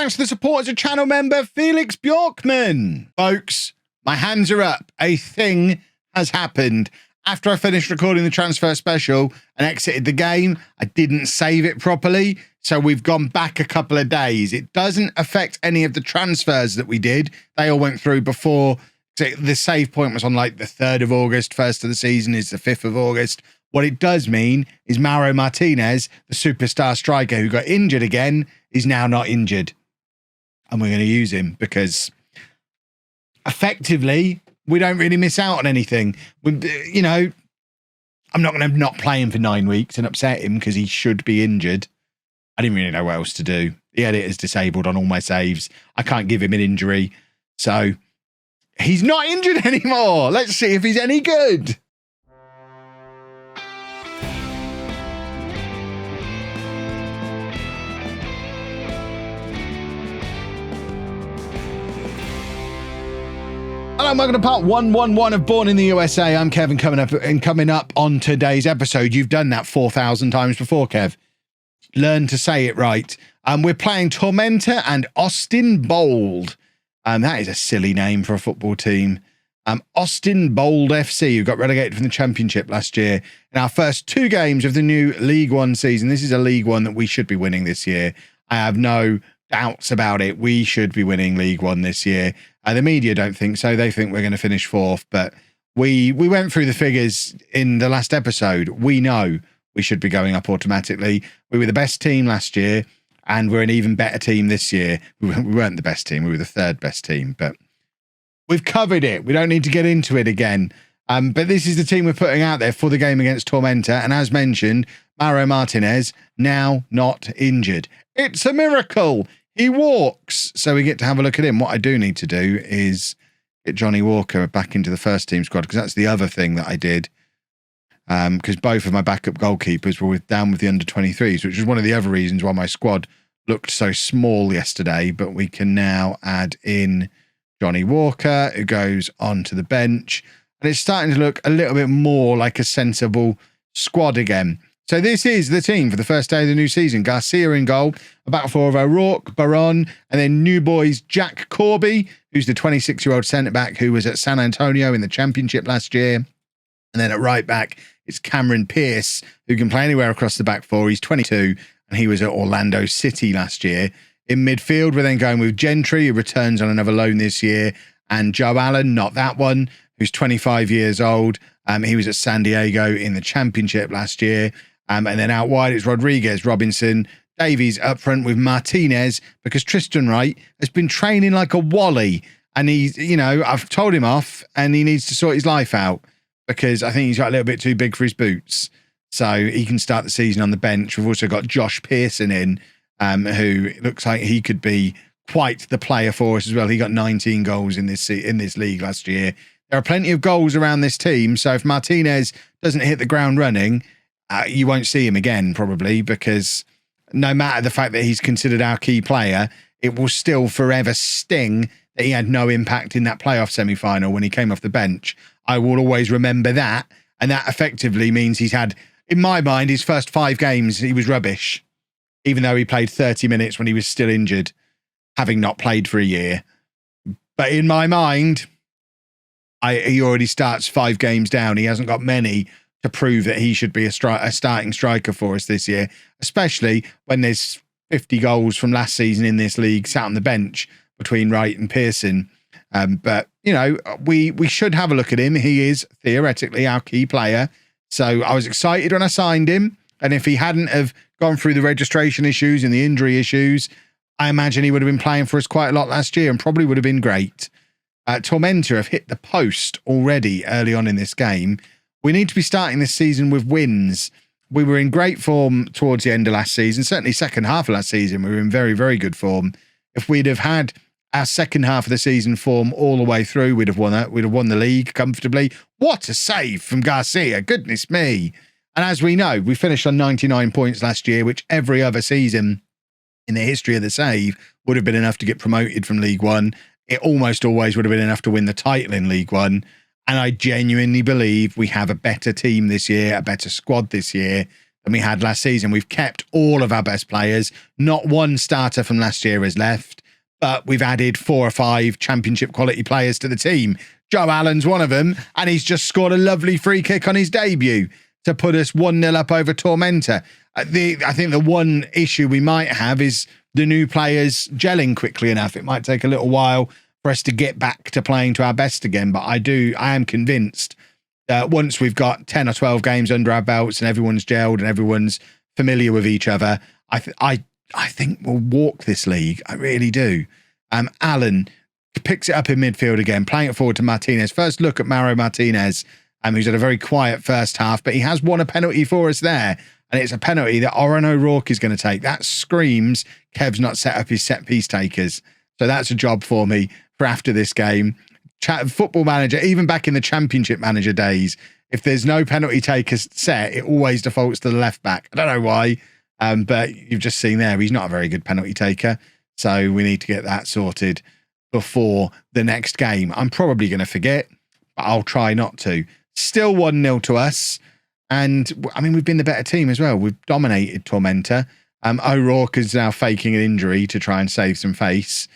thanks to the support as a channel member, Felix Bjorkman. Folks, my hands are up. A thing has happened. After I finished recording the transfer special and exited the game, I didn't save it properly, so we've gone back a couple of days. It doesn't affect any of the transfers that we did. They all went through before. The save point was on like the 3rd of August. First of the season is the 5th of August. What it does mean is Mauro Martinez, the superstar striker who got injured again, is now not injured. And we're going to use him because effectively we don't really miss out on anything. You know, I'm not going to not play him for 9 weeks and upset him because he should be injured. I didn't really know what else to do. The edit is disabled on all my saves. I can't give him an injury. So he's not injured anymore. Let's see if he's any good. Hello and welcome to part 111 of Born in the USA. I'm Kevin, coming up on today's episode. You've done that 4,000 times before, Kev. Learn to say it right. We're playing Tormentor and Austin Bold. That is a silly name for a football team. Austin Bold FC, who got relegated from the Championship last year. In our first 2 games of the new League One season. This is a League One that we should be winning this year. I have no doubts about it. We should be winning League One this year. The media don't think so. They think we're going to finish 4th. But we went through the figures in the last episode. We know we should be going up automatically. We were the best team last year, and we're an even better team this year. We weren't the best team. We were the 3rd best team. But we've covered it. We don't need to get into it again. But this is the team we're putting out there for the game against Tormentor. And as mentioned, Mauro Martinez, now not injured. It's a miracle. He walks, so we get to have a look at him. What I do need to do is get Johnny Walker back into the first team squad, because that's the other thing that I did. Because both of my backup goalkeepers were down with the under-23s, which is one of the other reasons why my squad looked so small yesterday. But we can now add in Johnny Walker, who goes onto the bench. And it's starting to look a little bit more like a sensible squad again. So this is the team for the first day of the new season. Garcia in goal, a back four of O'Rourke, Baron, and then new boys Jack Corby, who's the 26-year-old centre-back who was at San Antonio in the Championship last year. And then at right back, it's Cameron Pearce, who can play anywhere across the back four. He's 22, and he was at Orlando City last year. In midfield, we're then going with Gentry, who returns on another loan this year, and Joe Allen, not that one, who's 25 years old. He was at San Diego in the Championship last year. And then out wide, it's Rodriguez, Robinson, Davies up front with Martinez, because Tristan Wright has been training like a wally. And he's, you know, I've told him off and he needs to sort his life out because I think he's got a little bit too big for his boots. So he can start the season on the bench. We've also got Josh Pearson in, who looks like he could be quite the player for us as well. He got 19 goals in this league last year. There are plenty of goals around this team. So if Martinez doesn't hit the ground running, you won't see him again, probably, because no matter the fact that he's considered our key player, it will still forever sting that he had no impact in that playoff semi-final when he came off the bench. I will always remember that. And that effectively means he's had, in my mind, his first 5 games, he was rubbish, even though he played 30 minutes when he was still injured, having not played for a year. But in my mind, he already starts 5 games down. He hasn't got many to prove that he should be a starting striker for us this year, especially when there's 50 goals from last season in this league sat on the bench between Wright and Pearson. But, you know, we should have a look at him. He is theoretically our key player. So I was excited when I signed him. And if he hadn't have gone through the registration issues and the injury issues, I imagine he would have been playing for us quite a lot last year and probably would have been great. Tormentor have hit the post already early on in this game. We need to be starting this season with wins. We were in great form towards the end of last season, certainly second half of last season. We were in very, very good form. If we'd have had our second half of the season form all the way through, we'd have won that. We'd have won the league comfortably. What a save from Garcia. Goodness me. And as we know, we finished on 99 points last year, which every other season in the history of the save would have been enough to get promoted from League One. It almost always would have been enough to win the title in League One. And I genuinely believe we have a better team this year, a better squad this year than we had last season. We've kept all of our best players. Not one starter from last year has left. but we've added 4 or 5 championship quality players to the team. Joe Allen's one of them, and he's just scored a lovely free kick on his debut to put us 1-0 up over Tormenta. I think the one issue we might have is the new players gelling quickly enough. It might take a little while for us to get back to playing to our best again, but I am convinced that once we've got 10 or 12 games under our belts and everyone's gelled and everyone's familiar with each other, I think we'll walk this league. I really do. Allen picks it up in midfield again, playing it forward to Martinez. First look at Mauro Martinez, who's had a very quiet first half, but he has won a penalty for us there. And it's a penalty that Oren O'Rourke is going to take. That screams Kev's not set up his set piece takers. So that's a job for me for after this game. Football Manager, even back in the Championship Manager days, if there's no penalty takers set, it always defaults to the left back. I don't know why, but you've just seen there, he's not a very good penalty taker. So we need to get that sorted before the next game. I'm probably going to forget, but I'll try not to. Still 1-0 to us. And, I mean, we've been the better team as well. We've dominated Tormenta. O'Rourke is now faking an injury to try and save some face.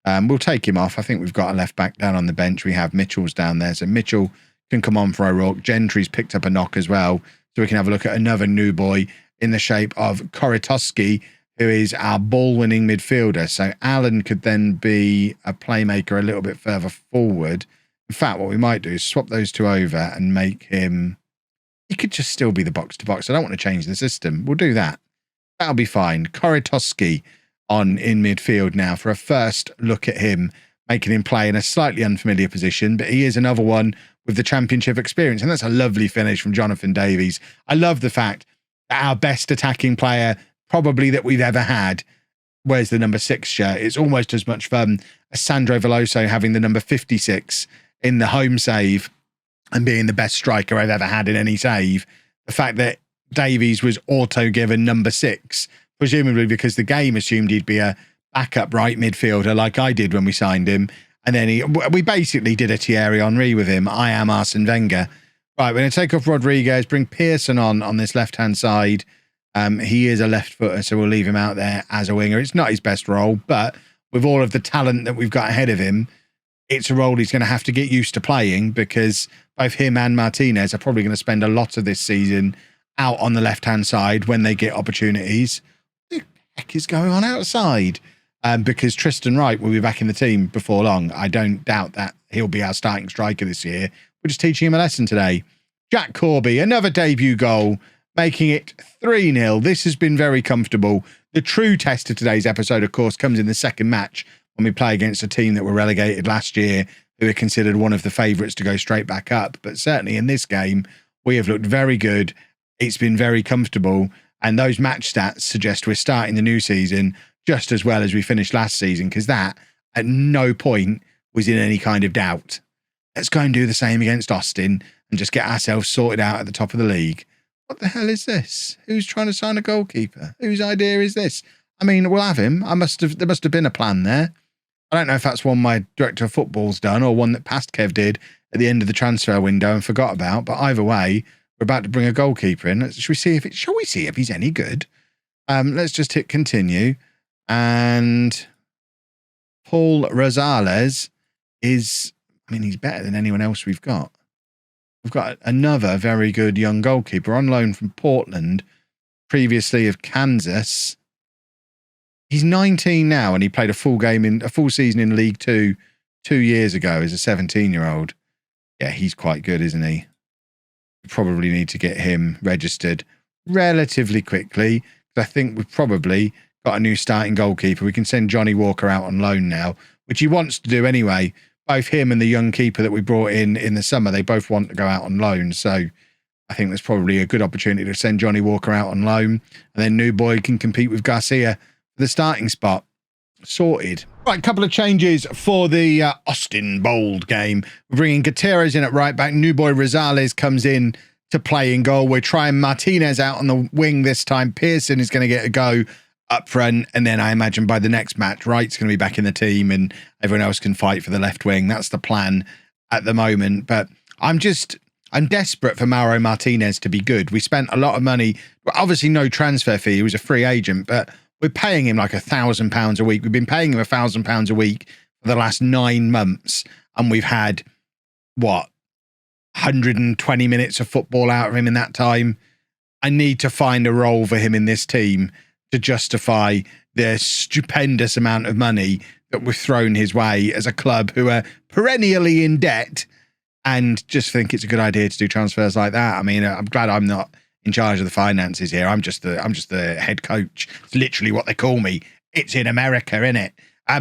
We'll take him off. I think we've got a left back down on the bench. We have Mitchell's down there. So Mitchell can come on for O'Rourke. Gentry's picked up a knock as well. So we can have a look at another new boy in the shape of Koritoski, who is our ball-winning midfielder. So Allen could then be a playmaker a little bit further forward. In fact, what we might do is swap those two over and make him... He could just still be the box-to-box. I don't want to change the system. We'll do that. That'll be fine. Koritoski on in midfield now for a first look at him, making him play in a slightly unfamiliar position, but he is another one with the championship experience, and that's a lovely finish from Jonathan Davies. I love the fact that our best attacking player probably that we've ever had wears the number 6 shirt. It's almost as much fun as Sandro Veloso having the number 56 in the home save and being the best striker I've ever had in any save. The fact that Davies was auto-given number 6, presumably because the game assumed he'd be a backup right midfielder like I did when we signed him. And then we basically did a Thierry Henry with him. I am Arsene Wenger. Right, we're going to take off Rodriguez, bring Pearson on this left-hand side. He is a left footer, so we'll leave him out there as a winger. It's not his best role, but with all of the talent that we've got ahead of him, it's a role he's going to have to get used to playing, because both him and Martinez are probably going to spend a lot of this season out on the left-hand side when they get opportunities. What the heck is going on outside? Because Tristan Wright will be back in the team before long. I don't doubt that he'll be our starting striker this year. We're just teaching him a lesson today. Jack Corby, another debut goal, making it 3-0. This has been very comfortable. The true test of today's episode, of course, comes in the second match when we play against a team that were relegated last year, who are considered one of the favourites to go straight back up. But certainly in this game, we have looked very good. It's been very comfortable. And those match stats suggest we're starting the new season just as well as we finished last season, because that at no point was in any kind of doubt. Let's go and do the same against Austin and just get ourselves sorted out at the top of the league. What the hell is this? Who's trying to sign a goalkeeper? Whose idea is this? I mean, we'll have him. There must have been a plan there. I don't know if that's one my director of football's done or one that past Kev did at the end of the transfer window and forgot about. But either way, we're about to bring a goalkeeper in. Shall we see if he's any good? Let's just hit continue. And Paul Rosales is, I mean, he's better than anyone else we've got. We've got another very good young goalkeeper on loan from Portland, previously of Kansas. He's 19 now, and he played a full season in League Two 2 years ago as a 17-year-old. Yeah, he's quite good, isn't he? We probably need to get him registered relatively quickly, because I think we've probably got a new starting goalkeeper. We can send Johnny Walker out on loan now, which he wants to do anyway. Both him and the young keeper that we brought in the summer, they both want to go out on loan. So I think there's probably a good opportunity to send Johnny Walker out on loan, and then New Boy can compete with Garcia for the starting spot. Sorted. Right, a couple of changes for the Austin Bold game. We're bringing Gutierrez in at right back. New Boy Rosales comes in to play in goal. We're trying Martinez out on the wing this time. Pearson is going to get a go up front, and then I imagine by the next match, Wright's going to be back in the team and everyone else can fight for the left wing. That's the plan at the moment. But I'm desperate for Mauro Martinez to be good. We spent a lot of money, obviously no transfer fee. He was a free agent, but We're paying him like £1,000 a week. We've been paying him £1,000 a week for the last 9 months. And we've had, 120 minutes of football out of him in that time. I need to find a role for him in this team to justify the stupendous amount of money that we've thrown his way as a club who are perennially in debt, and just think it's a good idea to do transfers like that. I mean, I'm glad I'm not in charge of the finances here. I'm just the head coach. It's literally what they call me. It's in America, innit?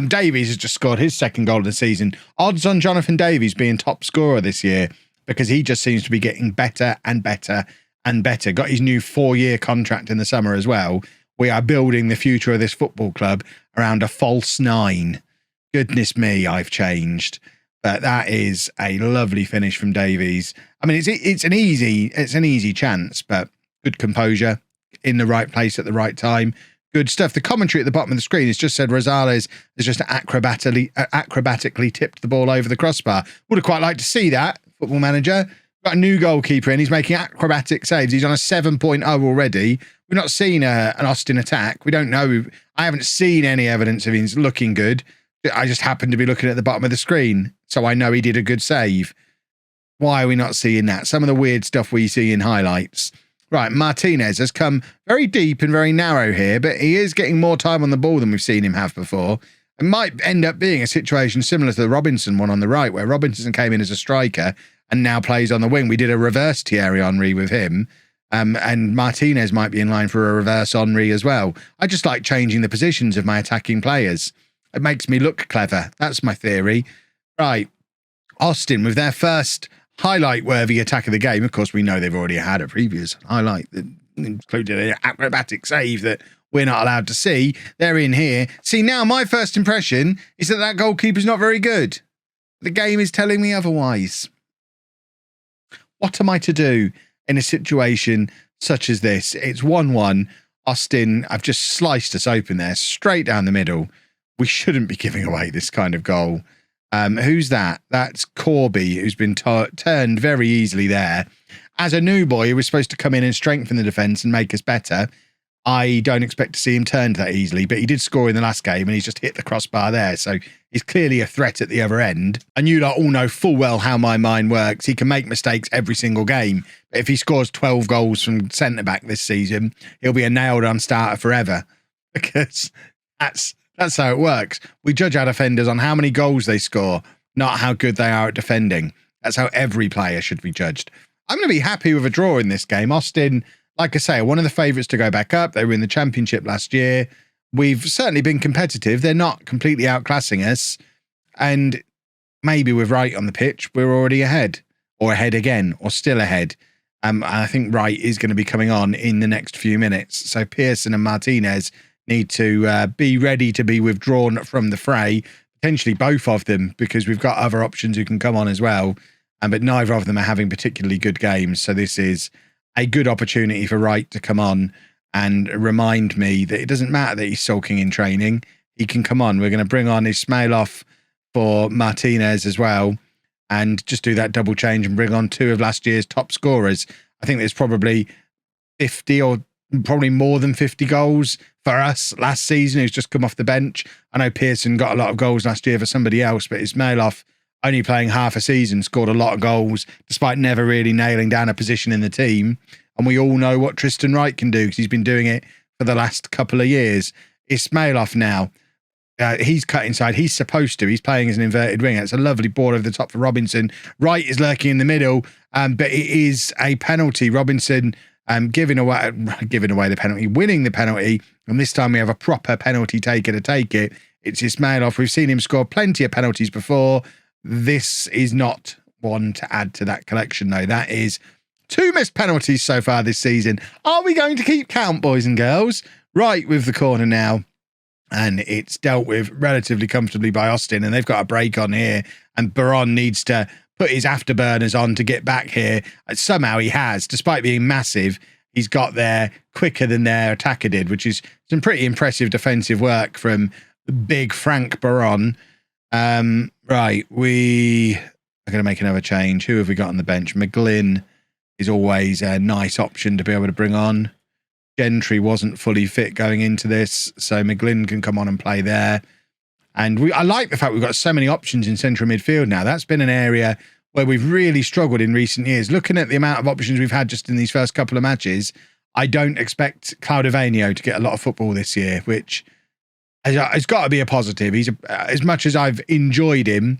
Davies has just scored his second goal of the season. Odds on Jonathan Davies being top scorer this year, because he just seems to be getting better and better and better. Got his new 4-year contract in the summer as well. We are building the future of this football club around a false 9. Goodness me, I've changed. But that is a lovely finish from Davies. I mean, it's an easy chance, but good composure, in the right place at the right time. Good stuff. The commentary at the bottom of the screen has just said Rosales has just acrobatically tipped the ball over the crossbar. Would have quite liked to see that, Football Manager. Got a new goalkeeper in. He's making acrobatic saves. He's on a 7.0 already. We've not seen an Austin attack. We don't know. I haven't seen any evidence of him looking good. I just happened to be looking at the bottom of the screen, so I know he did a good save. Why are we not seeing that? Some of the weird stuff we see in highlights. Right, Martinez has come very deep and very narrow here, but he is getting more time on the ball than we've seen him have before. It might end up being a situation similar to the Robinson one on the right, where Robinson came in as a striker and now plays on the wing. We did a reverse Thierry Henry with him, and Martinez might be in line for a reverse Henry as well. I just like changing the positions of my attacking players. It makes me look clever. That's my theory. Right, Austin with their first highlight-worthy attack of the game. Of course, we know they've already had a previous highlight that included an acrobatic save that we're not allowed to see. They're in here. See, now my first impression is that goalkeeper's not very good. The game is telling me otherwise. What am I to do in a situation such as this? It's 1-1. Austin, I've just sliced us open there, straight down the middle. We shouldn't be giving away this kind of goal. Who's that? That's Corby, who's been turned very easily there. As a new boy who was supposed to come in and strengthen the defence and make us better, I don't expect to see him turned that easily, but he did score in the last game and he's just hit the crossbar there. So he's clearly a threat at the other end. And you lot all know full well how my mind works. He can make mistakes every single game. But if he scores 12 goals from centre-back this season, he'll be a nailed-on starter forever. Because that's how it works. We judge our defenders on how many goals they score, not how good they are at defending. That's how every player should be judged. I'm going to be happy with a draw in this game. Austin, like I say, are one of the favourites to go back up. They were in the Championship last year. We've certainly been competitive. They're not completely outclassing us. And maybe with Wright on the pitch, we're already ahead. Or ahead again, or still ahead. And I think Wright is going to be coming on in the next few minutes. So Pearson and Martinez need to be ready to be withdrawn from the fray, potentially both of them, because we've got other options who can come on as well. But neither of them are having particularly good games. So this is a good opportunity for Wright to come on and remind me that it doesn't matter that he's sulking in training. He can come on. We're going to bring on Ismailov for Martinez as well and just do that double change and bring on 2 of last year's top scorers. I think there's probably 50 or probably more than 50 goals for us last season who's just come off the bench. I know Pearson got a lot of goals last year for somebody else, but Ismailov, only playing half a season, scored a lot of goals despite never really nailing down a position in the team. And we all know what Tristan Wright can do because he's been doing it for the last couple of years. Ismailov now, he's cut inside. He's supposed to. He's playing as an inverted winger. It's a lovely ball over the top for Robinson. Wright is lurking in the middle, but it is a penalty. Robinson giving away the penalty, winning the penalty. And this time we have a proper penalty taker to take it. It's Ismailov. We've seen him score plenty of penalties before. This is not one to add to that collection, though. That is 2 missed penalties so far this season. Are we going to keep count, boys and girls? Right with the corner now. And it's dealt with relatively comfortably by Austin. And they've got a break on here. And Baron needs to put his afterburners on to get back here. And somehow he has, despite being massive. He's got there quicker than their attacker did, which is some pretty impressive defensive work from big Frank Baron. Right, we are going to make another change. Who have we got on the bench? McGlynn is always a nice option to be able to bring on. Gentry wasn't fully fit going into this, so McGlynn can come on and play there. And I like the fact we've got so many options in central midfield now. That's been an area where we've really struggled in recent years. Looking at the amount of options we've had just in these first couple of matches, I don't expect Claudio to get a lot of football this year, which has got to be a positive. As much as I've enjoyed him,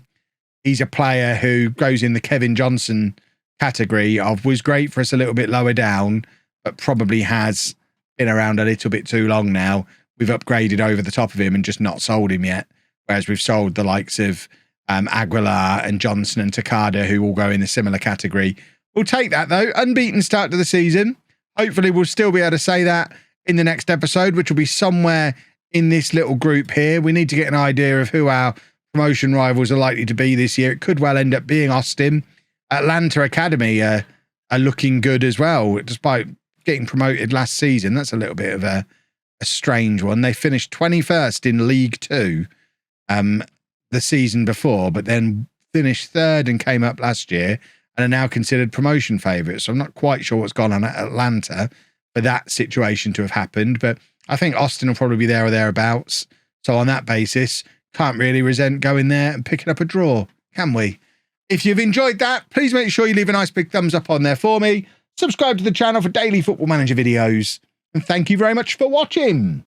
he's a player who goes in the Kevin Johnson category of was great for us a little bit lower down, but probably has been around a little bit too long now. We've upgraded over the top of him and just not sold him yet, whereas we've sold the likes of Aguilar and Johnson and Takada, who all go in a similar category. We'll take that, though. Unbeaten start to the season. Hopefully, we'll still be able to say that in the next episode, which will be somewhere in this little group here. We need to get an idea of who our promotion rivals are likely to be this year. It could well end up being Austin. Atlanta Academy are looking good as well, despite getting promoted last season. That's a little bit of a strange one. They finished 21st in League Two the season before, but then finished third and came up last year and are now considered promotion favourites. So I'm not quite sure what's gone on at Atlanta for that situation to have happened, but I think Austin will probably be there or thereabouts. So on that basis, can't really resent going there and picking up a draw, can we? If you've enjoyed that, please make sure you leave a nice big thumbs up on there for me. Subscribe to the channel for daily Football Manager videos. And thank you very much for watching.